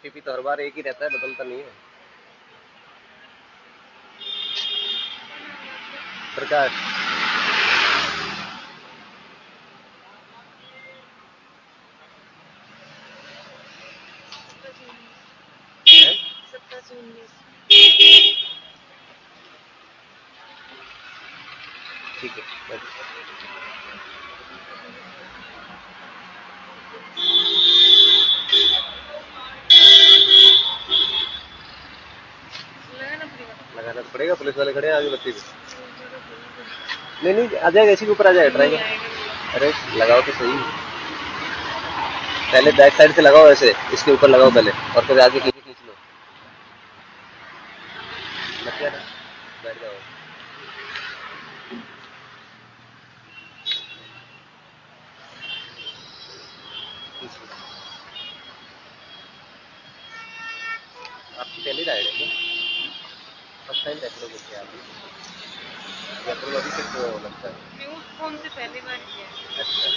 OTP तो हर बार एक ही रहता है, बदलता नहीं है। प्रकाश। ठीक है। लगाना तो पड़ेगा, पुलिस वाले खड़े हैं आगे बत्ती पे। नहीं नहीं, आ जाएगा, इसी के ऊपर आ जाएगा, ट्राई कर। अरे लगाओ तो सही, पहले बैक साइड से लगाओ, ऐसे इसके ऊपर लगाओ पहले, और फिर आगे खींच लो। लग गया ना, बैठ जाओ। आपकी पहली राइड है क्या? फर्स्ट टाइम रैपिडो करके आप? रैपिडो अभी तक लगता है। म्यूट फोन से पहली बार किया है। अच्छा।